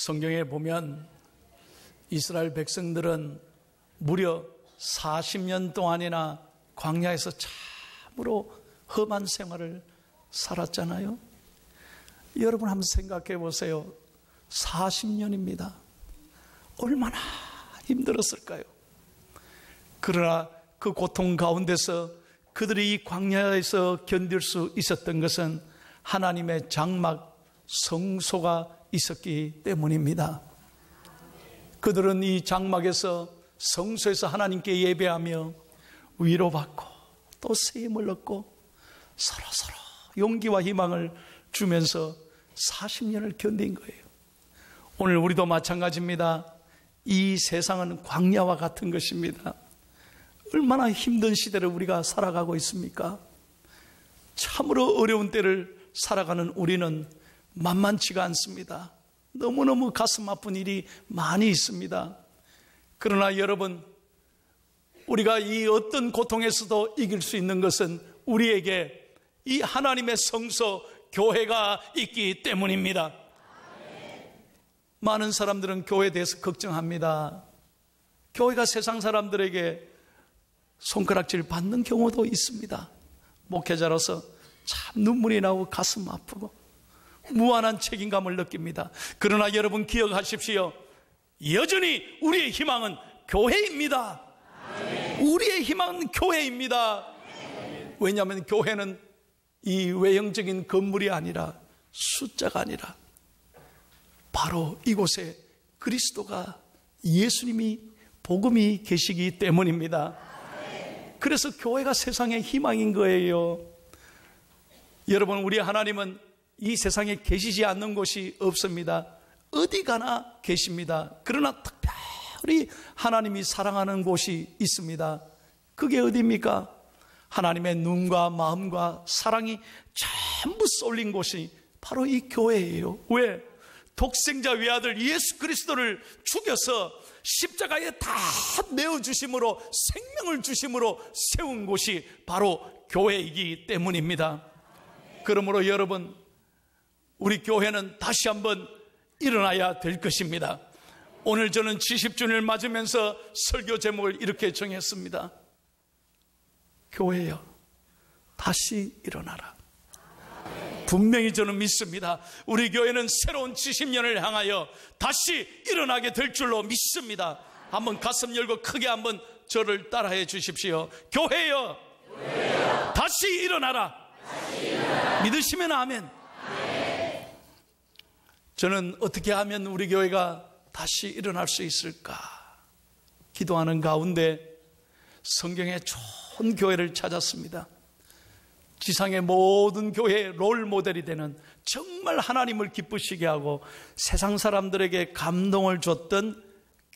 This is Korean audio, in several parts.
성경에 보면 이스라엘 백성들은 무려 40년 동안이나 광야에서 참으로 험한 생활을 살았잖아요. 여러분 한번 생각해 보세요. 40년입니다. 얼마나 힘들었을까요? 그러나 그 고통 가운데서 그들이 이 광야에서 견딜 수 있었던 것은 하나님의 장막 성소가 있었기 때문입니다. 그들은 이 장막에서 성소에서 하나님께 예배하며 위로받고 또 쓰임을 얻고 서로서로 용기와 희망을 주면서 40년을 견딘 거예요. 오늘 우리도 마찬가지입니다. 이 세상은 광야와 같은 것입니다. 얼마나 힘든 시대를 우리가 살아가고 있습니까? 참으로 어려운 때를 살아가는 우리는 만만치가 않습니다. 너무너무 가슴 아픈 일이 많이 있습니다. 그러나 여러분, 우리가 이 어떤 고통에서도 이길 수 있는 것은 우리에게 이 하나님의 성소 교회가 있기 때문입니다. 많은 사람들은 교회에 대해서 걱정합니다. 교회가 세상 사람들에게 손가락질 받는 경우도 있습니다. 목회자로서 참 눈물이 나고 가슴 아프고 무한한 책임감을 느낍니다. 그러나 여러분 기억하십시오. 여전히 우리의 희망은 교회입니다. 우리의 희망은 교회입니다. 왜냐하면 교회는 이 외형적인 건물이 아니라 숫자가 아니라 바로 이곳에 그리스도가 예수님이 복음이 계시기 때문입니다. 그래서 교회가 세상의 희망인 거예요. 여러분, 우리 하나님은 이 세상에 계시지 않는 곳이 없습니다. 어디 가나 계십니다. 그러나 특별히 하나님이 사랑하는 곳이 있습니다. 그게 어디입니까? 하나님의 눈과 마음과 사랑이 전부 쏠린 곳이 바로 이 교회예요. 왜? 독생자 외아들 예수 그리스도를 죽여서 십자가에 다 내어주심으로 생명을 주심으로 세운 곳이 바로 교회이기 때문입니다. 그러므로 여러분, 우리 교회는 다시 한번 일어나야 될 것입니다. 오늘 저는 70주년을 맞으면서 설교 제목을 이렇게 정했습니다. 교회여, 다시 일어나라. 분명히 저는 믿습니다. 우리 교회는 새로운 70년을 향하여 다시 일어나게 될 줄로 믿습니다. 한번 가슴 열고 크게 한번 저를 따라해 주십시오. 교회여, 다시 일어나라. 믿으시면 아멘. 저는 어떻게 하면 우리 교회가 다시 일어날 수 있을까 기도하는 가운데 성경에 좋은 교회를 찾았습니다. 지상의 모든 교회의 롤 모델이 되는 정말 하나님을 기쁘시게 하고 세상 사람들에게 감동을 줬던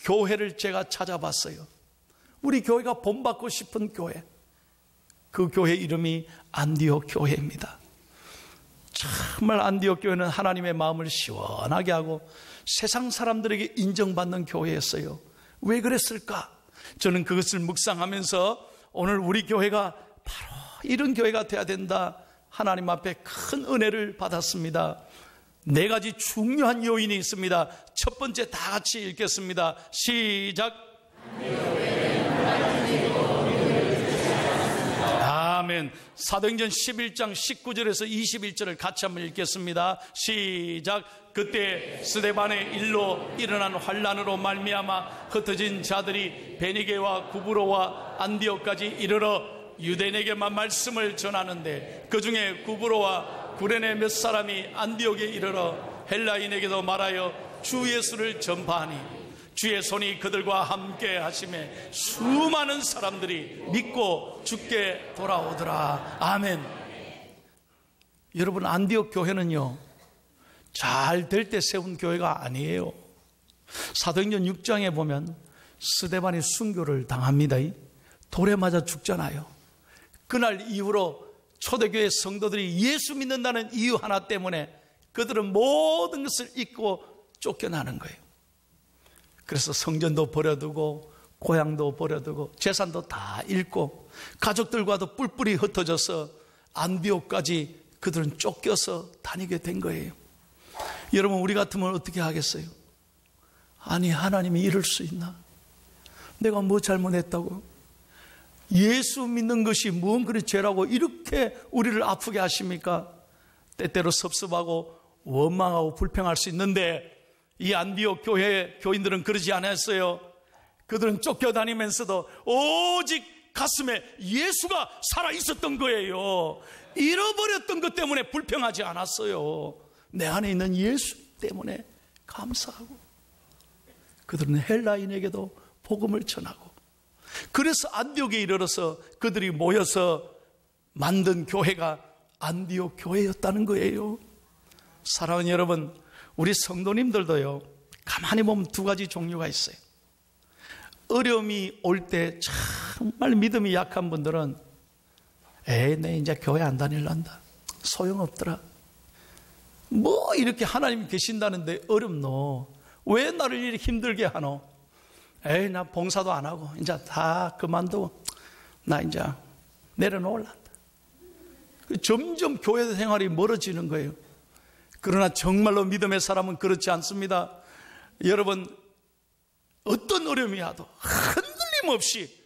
교회를 제가 찾아봤어요. 우리 교회가 본받고 싶은 교회, 그 교회 이름이 안디옥 교회입니다. 정말 안디옥 교회는 하나님의 마음을 시원하게 하고 세상 사람들에게 인정받는 교회였어요. 왜 그랬을까? 저는 그것을 묵상하면서 오늘 우리 교회가 바로 이런 교회가 돼야 된다, 하나님 앞에 큰 은혜를 받았습니다. 4가지 중요한 요인이 있습니다. 첫 번째, 다 같이 읽겠습니다. 시작. 아멘. 사도행전 11장 19절에서 21절을 같이 한번 읽겠습니다. 시작. 그때 스데반의 일로 일어난 환란으로 말미암아 흩어진 자들이 베니게와 구브로와 안디옥까지 이르러 유대인에게만 말씀을 전하는데, 그 중에 구브로와 구레네 몇 사람이 안디옥에 이르러 헬라인에게도 말하여 주 예수를 전파하니 주의 손이 그들과 함께 하심에 수많은 사람들이 믿고 주께 돌아오더라. 아멘. 여러분, 안디옥 교회는요, 잘 될 때 세운 교회가 아니에요. 사도행전 6장에 보면 스데반이 순교를 당합니다. 돌에 맞아 죽잖아요. 그날 이후로 초대교회 성도들이 예수 믿는다는 이유 하나 때문에 그들은 모든 것을 잊고 쫓겨나는 거예요. 그래서 성전도 버려두고 고향도 버려두고 재산도 다 잃고 가족들과도 뿔뿔이 흩어져서 안디옥까지 그들은 쫓겨서 다니게 된 거예요. 여러분, 우리 같으면 어떻게 하겠어요? 아니, 하나님이 이럴 수 있나? 내가 뭐 잘못했다고? 예수 믿는 것이 뭔 그리 죄라고 이렇게 우리를 아프게 하십니까? 때때로 섭섭하고 원망하고 불평할 수 있는데 이 안디옥 교회 교인들은 그러지 않았어요. 그들은 쫓겨다니면서도 오직 가슴에 예수가 살아있었던 거예요. 잃어버렸던 것 때문에 불평하지 않았어요. 내 안에 있는 예수 때문에 감사하고, 그들은 헬라인에게도 복음을 전하고, 그래서 안디옥에 이르러서 그들이 모여서 만든 교회가 안디옥 교회였다는 거예요. 사랑하는 여러분, 우리 성도님들도요, 가만히 보면 두 가지 종류가 있어요. 어려움이 올 때 정말 믿음이 약한 분들은 내 이제 교회 안 다닐란다, 소용없더라, 뭐 이렇게 하나님 계신다는데 어렵노, 왜 나를 이렇게 힘들게 하노, 나 봉사도 안 하고 이제 다 그만두고 나 이제 내려놓을란다. 점점 교회 생활이 멀어지는 거예요. 그러나 정말로 믿음의 사람은 그렇지 않습니다. 여러분, 어떤 어려움이 와도 흔들림 없이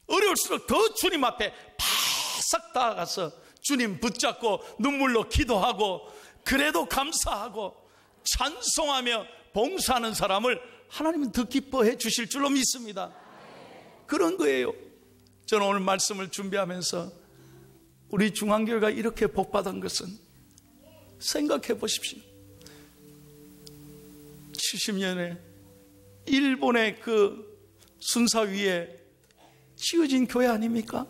어려울수록 더 주님 앞에 바싹 다가가서 주님 붙잡고 눈물로 기도하고, 그래도 감사하고 찬송하며 봉사하는 사람을 하나님은 더 기뻐해 주실 줄로 믿습니다. 그런 거예요. 저는 오늘 말씀을 준비하면서 우리 중앙교회가 이렇게 복받은 것은, 생각해 보십시오. 70년에 일본의 그 순사 위에 지어진 교회 아닙니까?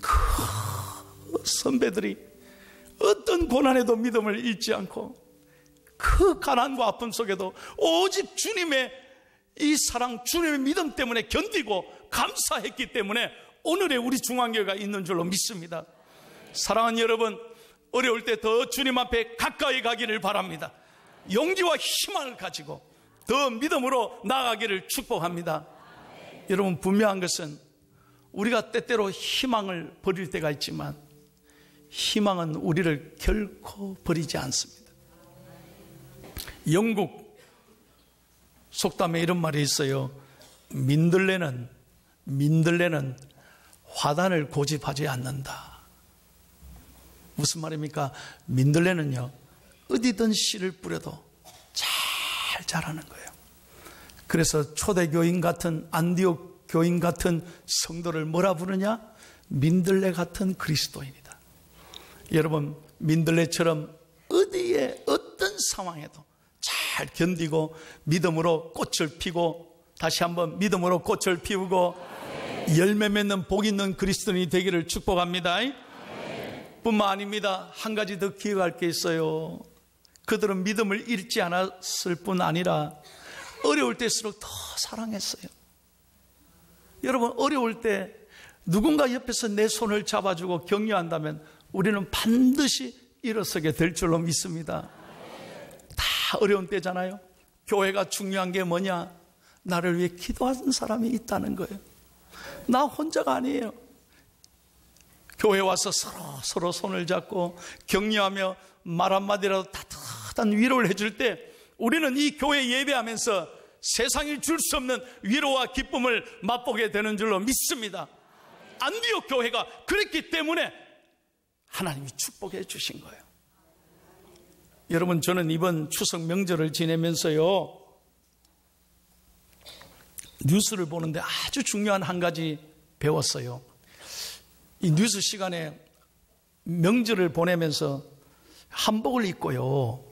그 선배들이 어떤 고난에도 믿음을 잃지 않고, 그 가난과 아픔 속에도 오직 주님의 이 사랑, 주님의 믿음 때문에 견디고 감사했기 때문에 오늘의 우리 중앙교회가 있는 줄로 믿습니다. 사랑하는 여러분, 어려울 때 더 주님 앞에 가까이 가기를 바랍니다. 용기와 희망을 가지고 더 믿음으로 나아가기를 축복합니다. 여러분, 분명한 것은 우리가 때때로 희망을 버릴 때가 있지만 희망은 우리를 결코 버리지 않습니다. 영국 속담에 이런 말이 있어요. 민들레는 화단을 고집하지 않는다. 무슨 말입니까? 민들레는요, 어디든 씨를 뿌려도 잘 자라는 거예요. 그래서 초대교인 같은, 안디옥 교인 같은 성도를 뭐라 부르냐? 민들레 같은 그리스도인이다. 여러분, 민들레처럼 어디에 어떤 상황에도 잘 견디고 믿음으로 꽃을 피고, 다시 한번 믿음으로 꽃을 피우고 열매 맺는 복 있는 그리스도인이 되기를 축복합니다. 뿐만 아닙니다. 한 가지 더 기억할 게 있어요. 그들은 믿음을 잃지 않았을 뿐 아니라 어려울 때일수록 더 사랑했어요. 여러분, 어려울 때 누군가 옆에서 내 손을 잡아주고 격려한다면 우리는 반드시 일어서게 될 줄로 믿습니다. 다 어려운 때잖아요. 교회가 중요한 게 뭐냐? 나를 위해 기도하는 사람이 있다는 거예요. 나 혼자가 아니에요. 교회 와서 서로 손을 잡고 격려하며 말 한마디라도 따뜻한 위로를 해줄 때 우리는 이 교회 예배하면서 세상이 줄 수 없는 위로와 기쁨을 맛보게 되는 줄로 믿습니다. 안디옥 교회가 그랬기 때문에 하나님이 축복해 주신 거예요. 여러분, 저는 이번 추석 명절을 지내면서요, 뉴스를 보는데 아주 중요한 한 가지 배웠어요. 이 뉴스 시간에 명절을 보내면서 한복을 입고요,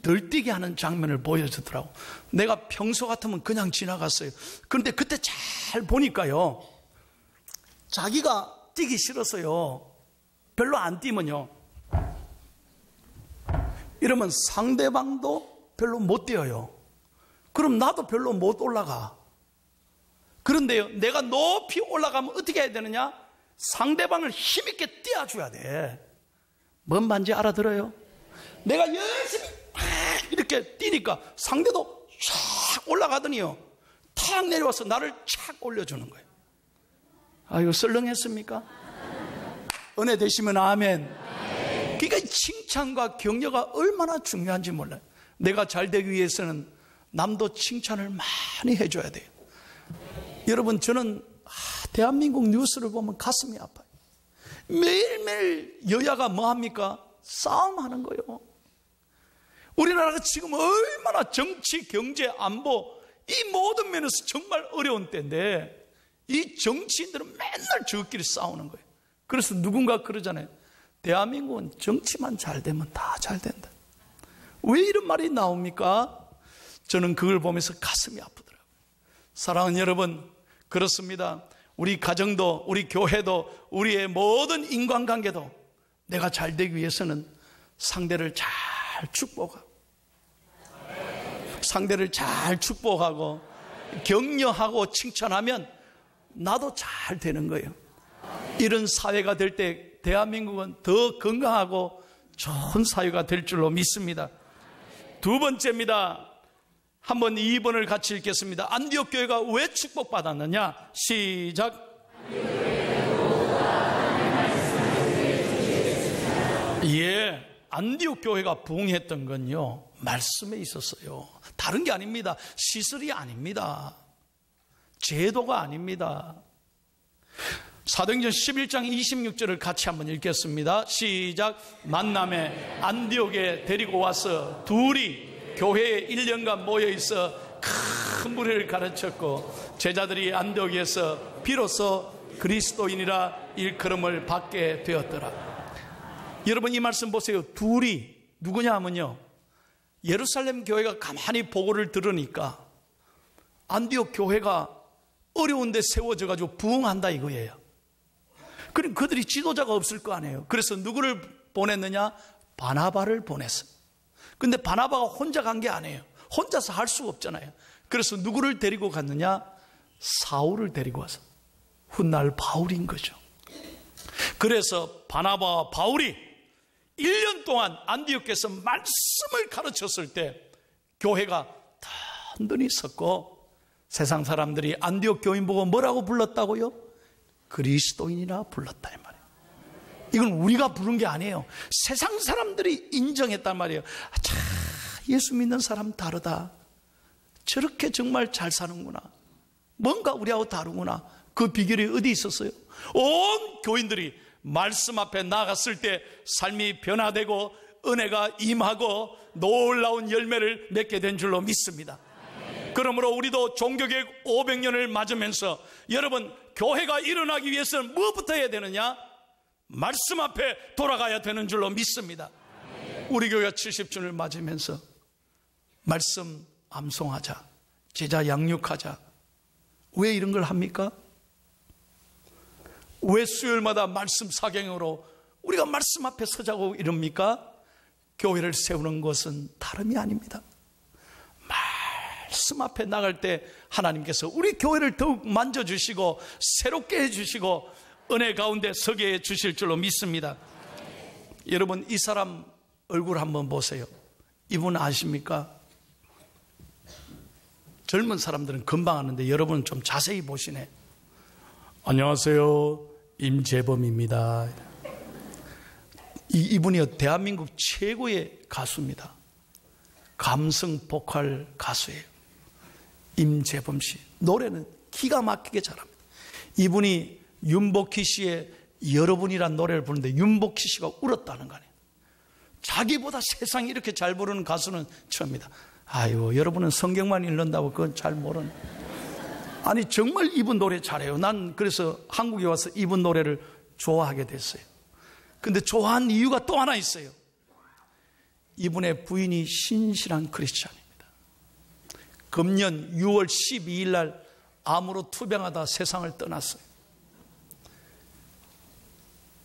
널뛰게 하는 장면을 보여주더라고. 내가 평소 같으면 그냥 지나갔어요. 그런데 그때 잘 보니까요, 자기가 뛰기 싫어서요, 별로 안 뛰면요, 이러면 상대방도 별로 못 뛰어요. 그럼 나도 별로 못 올라가. 그런데요, 내가 높이 올라가면 어떻게 해야 되느냐? 상대방을 힘있게 띄워줘야 돼. 뭔 말인지 알아들어요? 내가 열심히 이렇게 뛰니까 상대도 쫙 올라가더니요, 탁 내려와서 나를 착 올려주는 거예요. 아이고, 썰렁했습니까? 은혜 되시면 아멘. 그러니까 칭찬과 격려가 얼마나 중요한지 몰라요. 내가 잘 되기 위해서는 남도 칭찬을 많이 해줘야 돼요. 여러분, 저는 대한민국 뉴스를 보면 가슴이 아파요. 매일매일 여야가 뭐합니까? 싸움하는 거예요. 우리나라가 지금 얼마나 정치, 경제, 안보 이 모든 면에서 정말 어려운 때인데 이 정치인들은 맨날 저끼리 싸우는 거예요. 그래서 누군가 그러잖아요. 대한민국은 정치만 잘 되면 다 잘 된다. 왜 이런 말이 나옵니까? 저는 그걸 보면서 가슴이 아프더라고요. 사랑하는 여러분, 그렇습니다. 우리 가정도, 우리 교회도, 우리의 모든 인간관계도 내가 잘 되기 위해서는 상대를 잘 축복하고 격려하고 칭찬하면 나도 잘 되는 거예요. 이런 사회가 될 때 대한민국은 더 건강하고 좋은 사회가 될 줄로 믿습니다. 두 번째입니다. 한번 2번을 같이 읽겠습니다. 안디옥 교회가 왜 축복받았느냐? 시작. 예, 안디옥 교회가 부흥했던 건요, 말씀에 있었어요. 다른 게 아닙니다. 시설이 아닙니다. 제도가 아닙니다. 사도행전 11장 26절을 같이 한번 읽겠습니다. 시작. 만남에 안디옥에 데리고 와서 둘이 교회에 1년간 모여있어 큰 무리를 가르쳤고 제자들이 안디옥에서 비로소 그리스도인이라 일컬음을 받게 되었더라. 여러분, 이 말씀 보세요. 둘이 누구냐 하면요, 예루살렘 교회가 가만히 보고를 들으니까 안디옥 교회가 어려운데 세워져가지고 부흥한다 이거예요. 그럼 그들이 지도자가 없을 거 아니에요. 그래서 누구를 보냈느냐? 바나바를 보냈어요. 근데 바나바가 혼자 간 게 아니에요. 혼자서 할 수가 없잖아요. 그래서 누구를 데리고 갔느냐? 사울을 데리고 와서 훗날 바울인 거죠. 그래서 바나바와 바울이 1년 동안 안디옥에서 말씀을 가르쳤을 때 교회가 든든히 섰고 세상 사람들이 안디옥 교인 보고 뭐라고 불렀다고요? 그리스도인이라 불렀다 이 말이에요. 이건 우리가 부른 게 아니에요. 세상 사람들이 인정했단 말이에요. 자, 예수 믿는 사람 다르다. 저렇게 정말 잘 사는구나. 뭔가 우리하고 다르구나. 그 비결이 어디 있었어요? 온 교인들이 말씀 앞에 나갔을 때 삶이 변화되고 은혜가 임하고 놀라운 열매를 맺게 된 줄로 믿습니다. 그러므로 우리도 종교개혁 500년을 맞으면서 여러분, 교회가 일어나기 위해서는 무엇부터 해야 되느냐? 말씀 앞에 돌아가야 되는 줄로 믿습니다. 우리 교회가 70주년을 맞으면서 말씀 암송하자, 제자 양육하자. 왜 이런 걸 합니까? 왜 수요일마다 말씀 사경으로 우리가 말씀 앞에 서자고 이럽니까? 교회를 세우는 것은 다름이 아닙니다. 말씀 앞에 나갈 때 하나님께서 우리 교회를 더욱 만져주시고 새롭게 해주시고 은혜 가운데 서게 해주실 줄로 믿습니다. 여러분, 이 사람 얼굴 한번 보세요. 이분 아십니까? 젊은 사람들은 금방 아는데 여러분은 좀 자세히 보시네. 안녕하세요, 임재범입니다. 이분이 대한민국 최고의 가수입니다. 감성 보컬 가수예요. 임재범 씨. 노래는 기가 막히게 잘합니다. 이분이 윤복희 씨의 여러분이란 노래를 부르는데 윤복희 씨가 울었다는 거 아니에요. 자기보다 세상에 이렇게 잘 부르는 가수는 처음이다. 아유, 여러분은 성경만 읽는다고 그건 잘 모르는. 아니, 정말 이분 노래 잘해요. 난 그래서 한국에 와서 이분 노래를 좋아하게 됐어요. 근데 좋아한 이유가 또 하나 있어요. 이분의 부인이 신실한 크리스찬입니다. 금년 6월 12일 날 암으로 투병하다 세상을 떠났어요.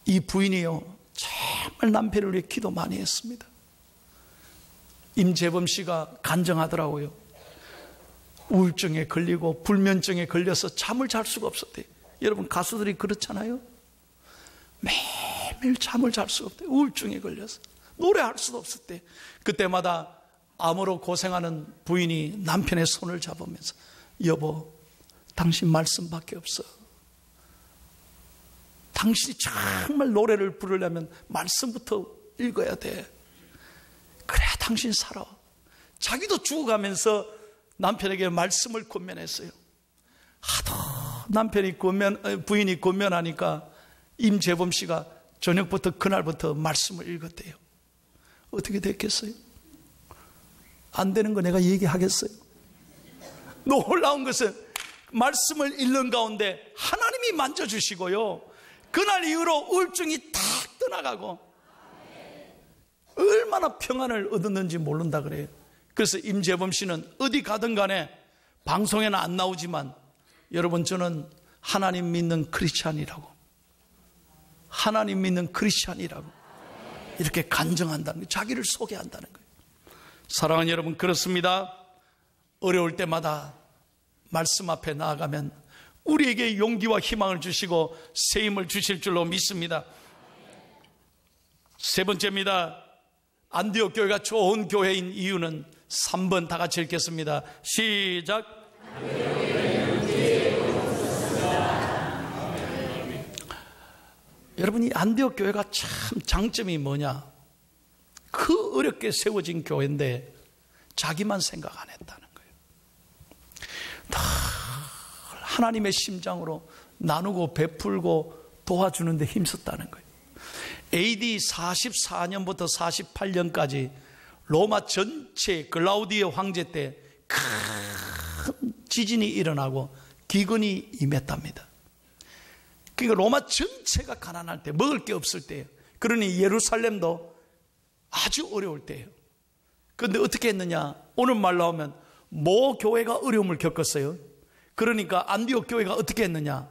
이 부인이요, 정말 남편을 위해 기도 많이 했습니다. 임재범 씨가 간증하더라고요. 우울증에 걸리고 불면증에 걸려서 잠을 잘 수가 없었대요. 여러분, 가수들이 그렇잖아요. 매일매일 잠을 잘 수가 없대요. 우울증에 걸려서 노래할 수도 없을 때, 그때마다 암으로 고생하는 부인이 남편의 손을 잡으면서 여보, 당신 말씀밖에 없어. 당신이 정말 노래를 부르려면 말씀부터 읽어야 돼. 그래야 당신 살아. 자기도 죽어가면서 남편에게 말씀을 권면했어요. 하도 부인이 권면하니까 임재범 씨가 저녁부터 그날부터 말씀을 읽었대요. 어떻게 됐겠어요? 안 되는 거 내가 얘기하겠어요? 놀라운 것은 말씀을 읽는 가운데 하나님이 만져주시고요, 그날 이후로 우울증이 탁 떠나가고 얼마나 평안을 얻었는지 모른다 그래요. 그래서 임재범 씨는 어디 가든 간에 방송에는 안 나오지만, 여러분, 저는 하나님 믿는 크리스찬이라고, 하나님 믿는 크리스찬이라고 이렇게 간증한다는 거예요. 자기를 소개한다는 거예요. 사랑하는 여러분, 그렇습니다. 어려울 때마다 말씀 앞에 나아가면 우리에게 용기와 희망을 주시고 새 힘을 주실 줄로 믿습니다. 세 번째입니다. 안디옥 교회가 좋은 교회인 이유는 3번 다 같이 읽겠습니다. 시작. 여러분, 이 안디옥 교회가 참 장점이 뭐냐? 그 어렵게 세워진 교회인데 자기만 생각 안 했다는 거예요. 다 하나님의 심장으로 나누고 베풀고 도와주는데 힘썼다는 거예요. AD 44년부터 48년까지 로마 전체 글라우디오 황제 때 큰 지진이 일어나고 기근이 임했답니다. 그러니까 로마 전체가 가난할 때, 먹을 게 없을 때예요. 그러니 예루살렘도 아주 어려울 때예요. 그런데 어떻게 했느냐? 오늘 말 나오면 모 교회가 어려움을 겪었어요. 그러니까 안디옥 교회가 어떻게 했느냐?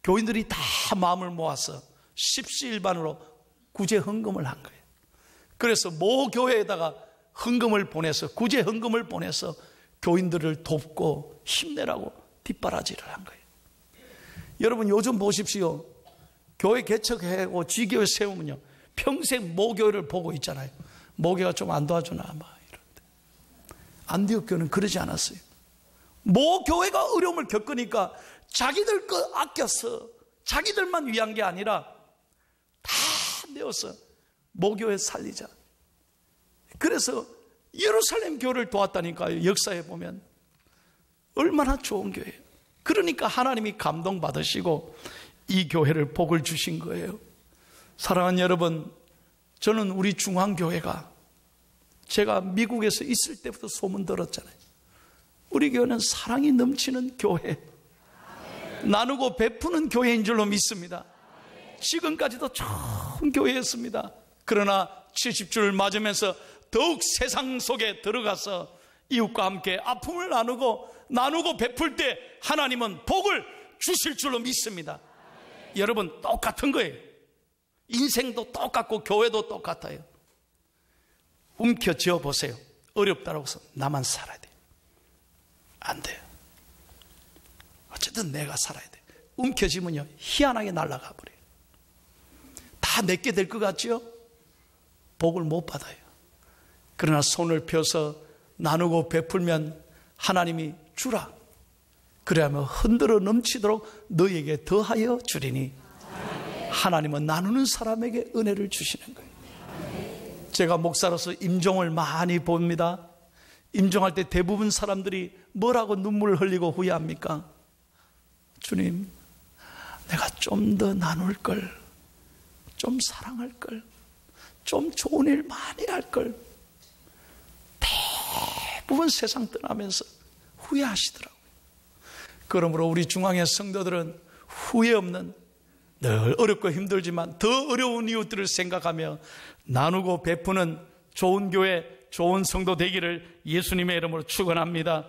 교인들이 다 마음을 모아서 십시일반으로 구제 헌금을 한 거예요. 그래서 모 교회에다가 헌금을 보내서, 구제 헌금을 보내서 교인들을 돕고 힘내라고 뒷바라지를 한 거예요. 여러분, 요즘 보십시오. 교회 개척하고 지교회 세우면요, 평생 모교회를 보고 있잖아요. 모교회가 좀 안 도와주나 막 이런데. 안디옥 교회는 그러지 않았어요. 모교회가 어려움을 겪으니까 자기들 거 아껴서 자기들만 위한 게 아니라 다 내어서 모교회 살리자. 그래서 예루살렘 교회를 도왔다니까요. 역사에 보면 얼마나 좋은 교회예요. 그러니까 하나님이 감동받으시고 이 교회를 복을 주신 거예요. 사랑하는 여러분, 저는 우리 중앙교회가, 제가 미국에서 있을 때부터 소문 들었잖아요. 우리 교회는 사랑이 넘치는 교회, 나누고 베푸는 교회인 줄로 믿습니다. 지금까지도 좋은 교회였습니다. 그러나 70주를 맞으면서 더욱 세상 속에 들어가서 이웃과 함께 아픔을 나누고 베풀 때 하나님은 복을 주실 줄로 믿습니다. 여러분, 똑같은 거예요. 인생도 똑같고 교회도 똑같아요. 움켜쥐어 보세요. 어렵다고 해서 나만 살아야 돼요. 안 돼요. 어쨌든 내가 살아야 돼요. 움켜쥐면요, 희한하게 날아가 버려요. 다 내게 될 것 같죠? 복을 못 받아요. 그러나 손을 펴서 나누고 베풀면 하나님이 주라. 그래야만 흔들어 넘치도록 너에게 더하여 주리니. 하나님은 나누는 사람에게 은혜를 주시는 거예요. 제가 목사로서 임종을 많이 봅니다. 임종할 때 대부분 사람들이 뭐라고 눈물을 흘리고 후회합니까? 주님, 내가 좀 더 나눌 걸, 좀 사랑할 걸, 좀 좋은 일 많이 할 걸. 대부분 세상 떠나면서 후회하시더라고요. 그러므로 우리 중앙의 성도들은 후회 없는, 늘 어렵고 힘들지만 더 어려운 이웃들을 생각하며 나누고 베푸는 좋은 교회, 좋은 성도 되기를 예수님의 이름으로 축원합니다.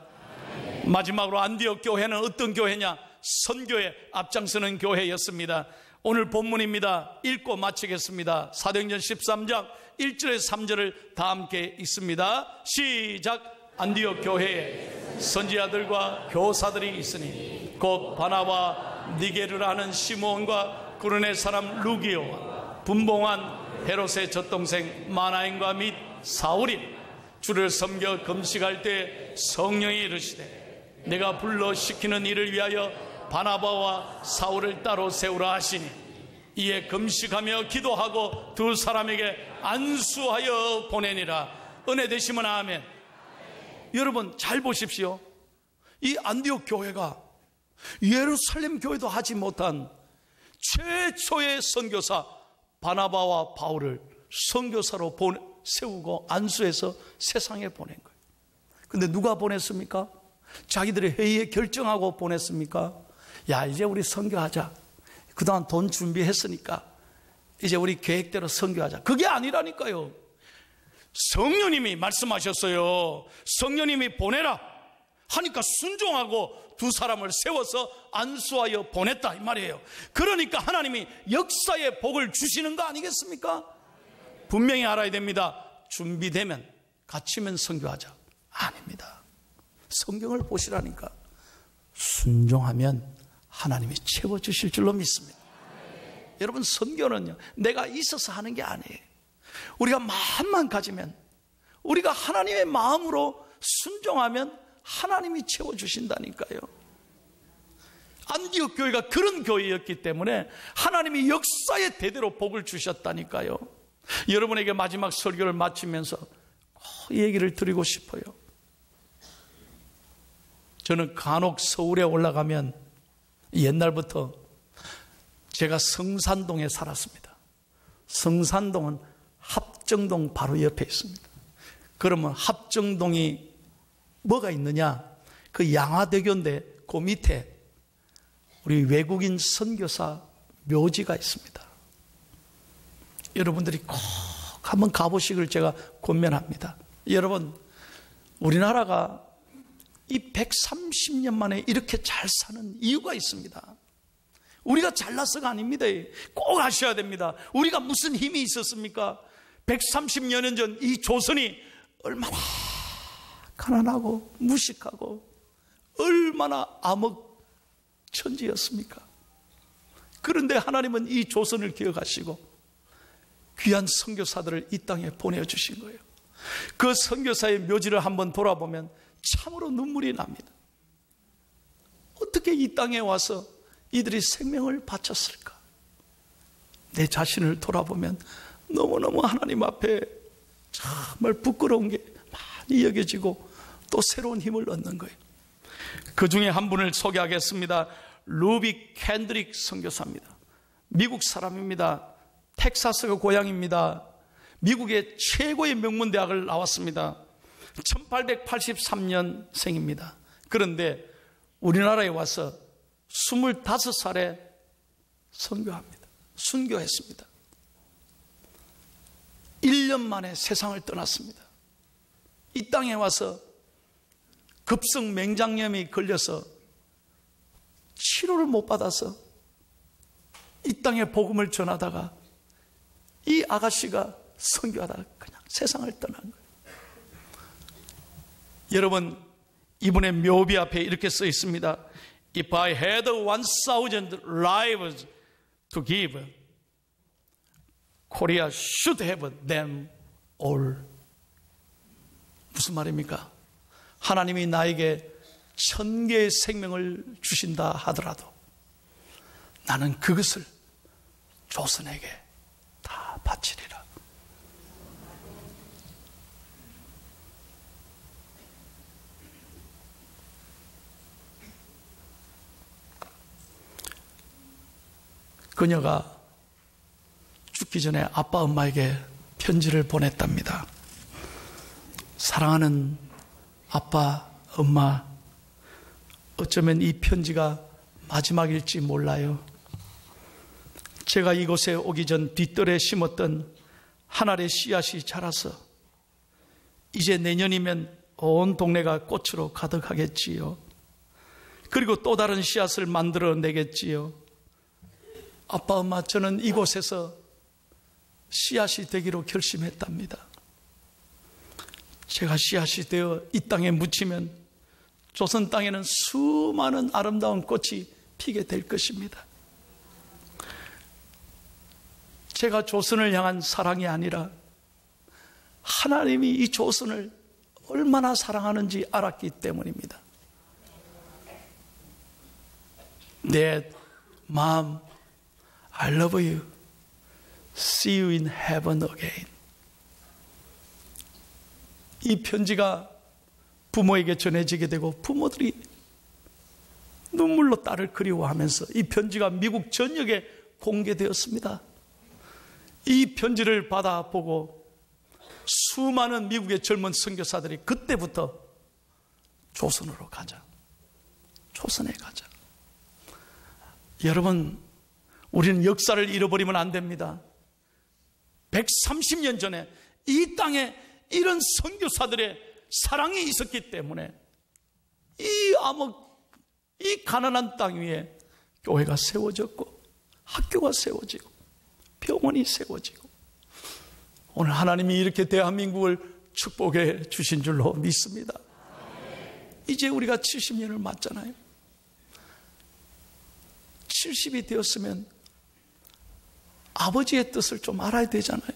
마지막으로 안디옥 교회는 어떤 교회냐? 선교에 앞장서는 교회였습니다. 오늘 본문입니다. 읽고 마치겠습니다. 사도행전 13장 1절에서 3절을 다 함께 읽습니다. 시작. 안디옥 교회에 선지자들과 교사들이 있으니 곧 바나바, 니게르라 하는 시므온과 구르네 사람 루기오와 분봉한 헤롯의 젖동생 마나인과 및 사울이 주를 섬겨 금식할 때 성령이 이르시되 내가 불러 시키는 일을 위하여 바나바와 사울을 따로 세우라 하시니 이에 금식하며 기도하고 두 사람에게 안수하여 보내니라. 은혜 되시면 아멘. 여러분 잘 보십시오. 이 안디옥 교회가 예루살렘 교회도 하지 못한 최초의 선교사 바나바와 바울을 선교사로 세우고 안수해서 세상에 보낸 거예요. 근데 누가 보냈습니까? 자기들의 회의에 결정하고 보냈습니까? 야, 이제 우리 선교하자. 그동안 돈 준비했으니까 이제 우리 계획대로 선교하자. 그게 아니라니까요. 성령님이 말씀하셨어요. 성령님이 보내라 하니까 순종하고 두 사람을 세워서 안수하여 보냈다 이 말이에요. 그러니까 하나님이 역사의 복을 주시는 거 아니겠습니까? 분명히 알아야 됩니다. 준비되면 갇히면 선교하자. 아닙니다. 성경을 보시라니까. 순종하면 하나님이 채워주실 줄로 믿습니다. 여러분, 선교는요, 내가 있어서 하는 게 아니에요. 우리가 마음만 가지면, 우리가 하나님의 마음으로 순종하면 하나님이 채워주신다니까요. 안디옥 교회가 그런 교회였기 때문에 하나님이 역사의 대대로 복을 주셨다니까요. 여러분에게 마지막 설교를 마치면서 이 얘기를 드리고 싶어요. 저는 간혹 서울에 올라가면 옛날부터 제가 성산동에 살았습니다. 성산동은 합정동 바로 옆에 있습니다. 그러면 합정동이 뭐가 있느냐? 그 양화대교인데 그 밑에 우리 외국인 선교사 묘지가 있습니다. 여러분들이 꼭 한번 가보시길 제가 권면합니다. 여러분, 우리나라가 이 130년 만에 이렇게 잘 사는 이유가 있습니다. 우리가 잘나서가 아닙니다. 꼭 아셔야 됩니다. 우리가 무슨 힘이 있었습니까? 130년 전 이 조선이 얼마나 가난하고 무식하고 얼마나 암흑천지였습니까? 그런데 하나님은 이 조선을 기억하시고 귀한 선교사들을 이 땅에 보내주신 거예요. 그 선교사의 묘지를 한번 돌아보면 참으로 눈물이 납니다. 어떻게 이 땅에 와서 이들이 생명을 바쳤을까? 내 자신을 돌아보면 너무너무 하나님 앞에 정말 부끄러운 게 많이 여겨지고 또 새로운 힘을 얻는 거예요. 그 중에 한 분을 소개하겠습니다. 루비 캔드릭 선교사입니다. 미국 사람입니다. 텍사스가 고향입니다. 미국의 최고의 명문대학을 나왔습니다. 1883년생입니다. 그런데 우리나라에 와서 25살에 선교합니다. 순교했습니다. 1년 만에 세상을 떠났습니다. 이 땅에 와서 급성 맹장염이 걸려서 치료를 못 받아서 이 땅에 복음을 전하다가 이 아가씨가 선교하다가 그냥 세상을 떠난 거예요. 여러분, 이분의 묘비 앞에 이렇게 써 있습니다. If I had 1,000 lives to give, Korea should have them all. 무슨 말입니까? 하나님이 나에게 1,000개의 생명을 주신다 하더라도 나는 그것을 조선에게 다 바치리라. 그녀가 죽기 전에 아빠 엄마에게 편지를 보냈답니다. 사랑하는 아빠 엄마, 어쩌면 이 편지가 마지막일지 몰라요. 제가 이곳에 오기 전 뒷뜰에 심었던 한 알의 씨앗이 자라서 이제 내년이면 온 동네가 꽃으로 가득하겠지요. 그리고 또 다른 씨앗을 만들어 내겠지요. 아빠 엄마, 저는 이곳에서 씨앗이 되기로 결심했답니다. 제가 씨앗이 되어 이 땅에 묻히면 조선 땅에는 수많은 아름다운 꽃이 피게 될 것입니다. 제가 조선을 향한 사랑이 아니라 하나님이 이 조선을 얼마나 사랑하는지 알았기 때문입니다. 내 마음, I love you. See you in heaven again. 이 편지가 부모에게 전해지게 되고 부모들이 눈물로 딸을 그리워하면서 이 편지가 미국 전역에 공개되었습니다. 이 편지를 받아보고 수많은 미국의 젊은 선교사들이 그때부터 조선으로 가자, 조선에 가자. 여러분, 우리는 역사를 잃어버리면 안 됩니다. 130년 전에 이 땅에 이런 선교사들의 사랑이 있었기 때문에 이 가난한 땅 위에 교회가 세워졌고 학교가 세워지고 병원이 세워지고 오늘 하나님이 이렇게 대한민국을 축복해 주신 줄로 믿습니다. 이제 우리가 70년을 맞잖아요. 70이 되었으면 아버지의 뜻을 좀 알아야 되잖아요.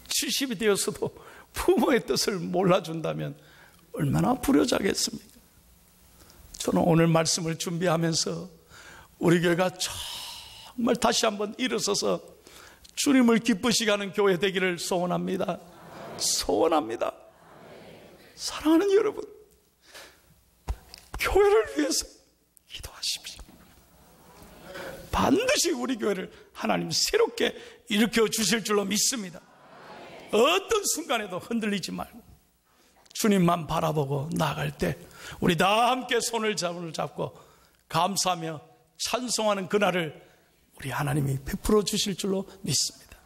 70이 되었어도 부모의 뜻을 몰라준다면 얼마나 불효자겠습니까? 저는 오늘 말씀을 준비하면서 우리 교회가 정말 다시 한번 일어서서 주님을 기쁘시게 하는 교회 되기를 소원합니다. 소원합니다. 사랑하는 여러분, 교회를 위해서 기도하십시오. 반드시 우리 교회를 하나님 새롭게 일으켜 주실 줄로 믿습니다. 어떤 순간에도 흔들리지 말고 주님만 바라보고 나아갈 때 우리 다 함께 손을 잡고 감사하며 찬송하는 그날을 우리 하나님이 베풀어 주실 줄로 믿습니다.